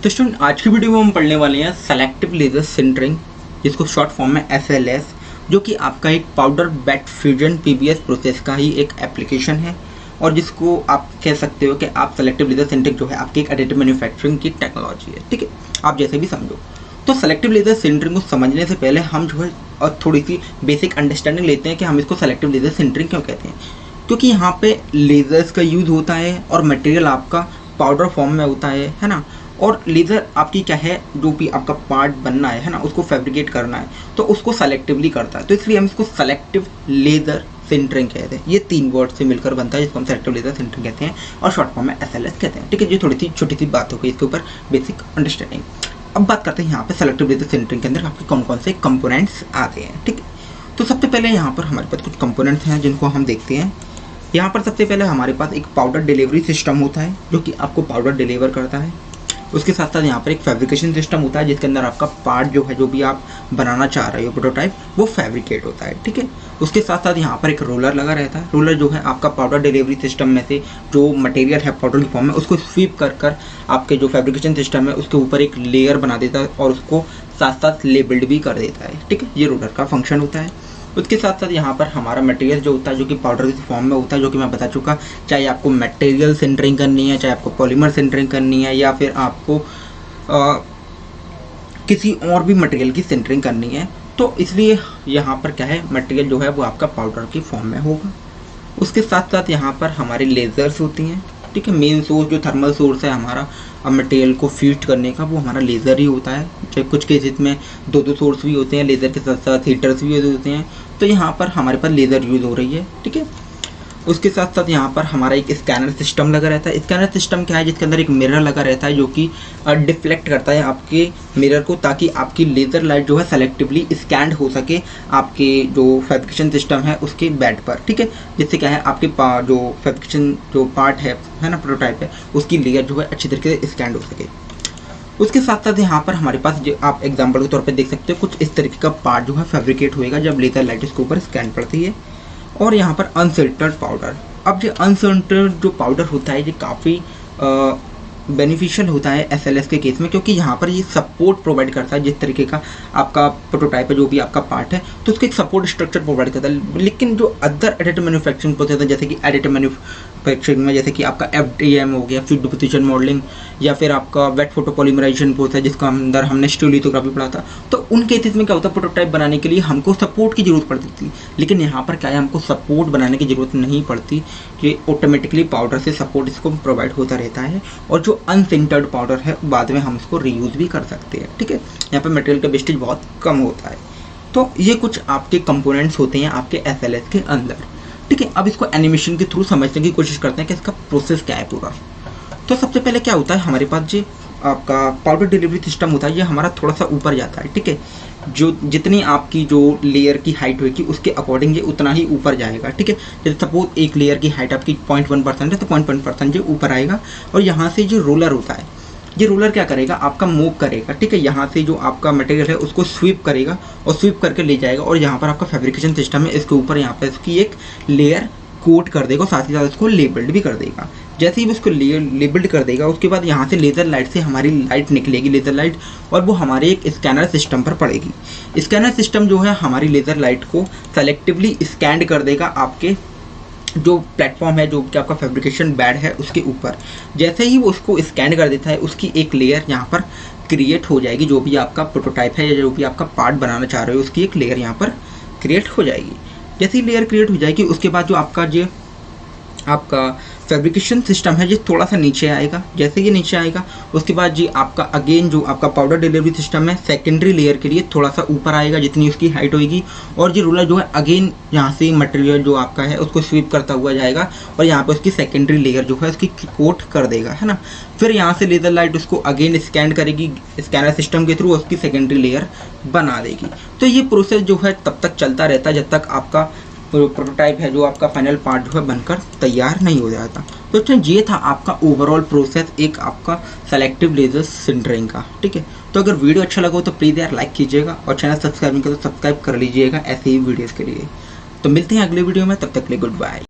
तो स्टूडेंट आज की वीडियो में हम पढ़ने वाले हैं सेलेक्टिव लेजर सिंटरिंग, जिसको शॉर्ट फॉर्म में SLS, जो कि आपका एक powder bed fusion PBS process का ही एक एप्लीकेशन है और जिसको आप कह सकते हो कि आप सेलेक्टिव लेजर सिंटरिंग जो है आपकी एक एडिटिव मैन्युफैक्चरिंग की टेक्नोलॉजी है। ठीक है, आप जैसे भी समझो। तो सेलेक्टिव लेजर सिंटरिंग को समझने से पहले हम जो है और थोड़ी सी बेसिक अंडरस्टैंडिंग लेते हैं कि हम इसको सेलेक्टिव लेजर सिंटरिंग क्यों कहते हैं। क्योंकि यहाँ पे लेजर्स का यूज़ होता है और मटेरियल आपका पाउडर फॉर्म में होता है ना। और लेज़र आपकी क्या है, जो भी आपका पार्ट बनना है ना, उसको फैब्रिकेट करना है तो उसको सेलेक्टिवली करता है। तो इसलिए हम इसको सेलेक्टिव लेजर सिंटरिंग कहते हैं। ये 3 वर्ड से मिलकर बनता है, जिसको हम सेलेक्टिव लेजर सिंटरिंग कहते हैं और शॉर्ट फॉर्म में SLS कहते हैं। ठीक है, ये थोड़ी सी छोटी सी बात हो गई इसके ऊपर बेसिक अंडरस्टैंडिंग। अब बात करते हैं यहाँ पे सेलेक्टिव लेजर सिंटरिंग के अंदर आपके कौन कौन से कंपोनेंट्स आते हैं। ठीक है, तो सबसे पहले यहाँ पर हमारे पास कुछ कंपोनेंट्स हैं जिनको हम देखते हैं। यहाँ पर सबसे पहले हमारे पास एक पाउडर डिलीवरी सिस्टम होता है जो कि आपको पाउडर डिलीवर करता है। उसके साथ साथ यहाँ पर एक फैब्रिकेशन सिस्टम होता है जिसके अंदर आपका पार्ट जो है, जो भी आप बनाना चाह रहे हो प्रोटोटाइप, वो फैब्रिकेट होता है। ठीक है, उसके साथ साथ यहाँ पर एक रोलर लगा रहता है। रोलर जो है आपका पाउडर डिलीवरी सिस्टम में से जो मटेरियल है पाउडर की फॉर्म में, उसको स्वीप कर आपके जो फैब्रिकेशन सिस्टम है उसके ऊपर एक लेयर बना देता है और उसको साथ साथ लेबल्ड भी कर देता है। ठीक है, ये रोलर का फंक्शन होता है। उसके साथ साथ यहाँ पर हमारा मटेरियल जो होता है, जो कि पाउडर की फॉर्म में होता है, जो कि मैं बता चुका, चाहे आपको मटेरियल सिंटरिंग करनी है, चाहे आपको पॉलीमर सिंटरिंग करनी है, या फिर आपको किसी और भी मटेरियल की सिंटरिंग करनी है, तो इसलिए यहाँ पर क्या है, मटेरियल जो है वो आपका पाउडर की फॉर्म में होगा। उसके साथ साथ यहाँ पर हमारी लेजर्स होती हैं। ठीक है, मेन सोर्स जो थर्मल सोर्स है हमारा मटेरियल को फ्यूज करने का, वो हमारा लेज़र ही होता है। चाहे कुछ केसेस में 2 सोर्स भी होते हैं, लेज़र के साथ साथ हीटर्स भी होते हैं। तो यहाँ पर हमारे पास लेज़र यूज़ हो रही है। ठीक है, उसके साथ साथ यहाँ पर हमारा एक स्कैनर सिस्टम लगा रहता है। स्कैनर सिस्टम क्या है, जिसके अंदर एक मिरर लगा रहता है जो कि डिफ्लेक्ट करता है आपके मिरर को, ताकि आपकी लेज़र लाइट जो है सेलेक्टिवली स्कैंड हो सके आपके जो फैब्रिकेशन सिस्टम है उसके बेड पर। ठीक है, जिससे क्या है आपके जो फैब्रिकेशन जो पार्ट है ना, प्रोटोटाइप है, उसकी लेयर जो है अच्छी तरीके से स्कैंड हो सके। उसके साथ साथ यहाँ पर हमारे पास जो आप एग्जाम्पल के तौर पर देख सकते हो, कुछ इस तरीके का पार्ट जो है फैब्रिकेट होएगा जब लेज़र लाइट इसके ऊपर स्कैन पड़ती है। और यहाँ पर अनसिल्टर्ड पाउडर। अब जो अनसिल्टर्ड जो पाउडर होता है ये काफ़ी बेनिफिशियल होता है SLS के केस में, क्योंकि यहाँ पर ये सपोर्ट प्रोवाइड करता है। जिस तरीके का आपका प्रोटोटाइप है, जो भी आपका पार्ट है, तो उसका एक सपोर्ट स्ट्रक्चर प्रोवाइड करता है। लेकिन जो अदर एडिटिव मैन्युफैक्चरिंग प्रोसेस है, जैसे कि एडिटिव मैन्युफैक्चरिंग में जैसे कि आपका FDM हो गया, फिक्स्ड डिपोजिशन मॉडलिंग, या फिर आपका वेट फोटोपॉलीमराइजेशन प्रोसेस है जिसका अंदर हमने स्टीरियोलिथोग्राफी पढ़ा था, तो उन केसेस में क्या होता है, प्रोटोटाइप बनाने के लिए हमको सपोर्ट की जरूरत पड़ती थी। लेकिन यहाँ पर क्या है, हमको सपोर्ट बनाने की जरूरत नहीं पड़ती, ये ऑटोमेटिकली पाउडर से सपोर्ट इसको प्रोवाइड होता रहता है। और जो अनसिंटर्ड पाउडर है बाद में हम इसको रीयूज़ भी कर सकते हैं। ठीक है, यहाँ पर मटेरियल का वेस्टेज बहुत कम होता है। तो ये कुछ आपके कंपोनेंट्स होते हैं आपके SLS के अंदर। ठीक है, अब इसको एनिमेशन के थ्रू समझने की कोशिश करते हैं कि इसका प्रोसेस क्या है पूरा। तो सबसे पहले क्या होता है, हमारे पास जो आपका पाउडर डिलीवरी सिस्टम होता है ये हमारा थोड़ा सा ऊपर जाता है। ठीक है, जो जितनी आपकी जो लेयर की हाइट होगी उसके अकॉर्डिंग ये उतना ही ऊपर जाएगा। ठीक है, जैसे सपोज एक लेयर की हाइट आपकी 0.1% है तो 0.1% ये ऊपर आएगा। और यहाँ से जो रोलर होता है, ये रोलर क्या करेगा, आपका मूव करेगा। ठीक है, यहाँ से जो आपका मटेरियल है उसको स्वीप करेगा और स्वीप करके ले जाएगा और यहाँ पर आपका फैब्रिकेशन सिस्टम है, इसके ऊपर यहाँ पर इसकी एक लेयर कोट कर देगा, साथ ही साथ इसको लेबल्ड भी कर देगा। जैसे ही उसको लेबल्ड कर देगा, उसके बाद यहाँ से लेज़र लाइट से हमारी लाइट निकलेगी, लेज़र लाइट, और वो हमारे एक स्कैनर सिस्टम पर पड़ेगी। स्कैनर सिस्टम जो है हमारी लेज़र लाइट को सेलेक्टिवली स्कैन कर देगा आपके जो प्लेटफॉर्म है, जो कि आपका फैब्रिकेशन बेड है, उसके ऊपर। जैसे ही वो उसको स्कैन कर देता है, उसकी एक लेयर यहाँ पर क्रिएट हो जाएगी। जो भी आपका प्रोटोटाइप है या जो भी आपका पार्ट बनाना चाह रहे हो, उसकी एक लेयर यहाँ पर क्रिएट हो जाएगी। जैसे ही लेयर क्रिएट हो जाएगी, उसके बाद जो आपका फैब्रिकेशन सिस्टम है ये थोड़ा सा नीचे आएगा। जैसे ये नीचे आएगा, उसके बाद जी आपका अगेन जो आपका पाउडर डिलीवरी सिस्टम है सेकेंडरी लेयर के लिए थोड़ा सा ऊपर आएगा जितनी उसकी हाइट होगी। और जी रोलर जो है अगेन यहाँ से मटेरियल जो आपका है उसको स्वीप करता हुआ जाएगा और यहाँ पे उसकी सेकेंडरी लेयर जो है उसकी कोट कर देगा, है ना। फिर यहाँ से लेज़र लाइट उसको अगेन स्कैन करेगी स्कैनर सिस्टम के थ्रू, उसकी सेकेंडरी लेयर बना देगी। तो ये प्रोसेस जो है तब तक चलता रहता है जब तक आपका प्रोटोटाइप है, जो आपका फाइनल पार्ट जो है बनकर तैयार नहीं हो जाता। तो ये था आपका ओवरऑल प्रोसेस एक आपका सेलेक्टिव लेजर सिंटरिंग का। ठीक है, तो अगर वीडियो अच्छा लगा हो तो प्लीज़ यार लाइक कीजिएगा और चैनल सब्सक्राइब नहीं किया तो सब्सक्राइब कर लीजिएगा ऐसे ही वीडियोज़ के लिए। तो मिलते हैं अगले वीडियो में, तब तक के लिए गुड बाय।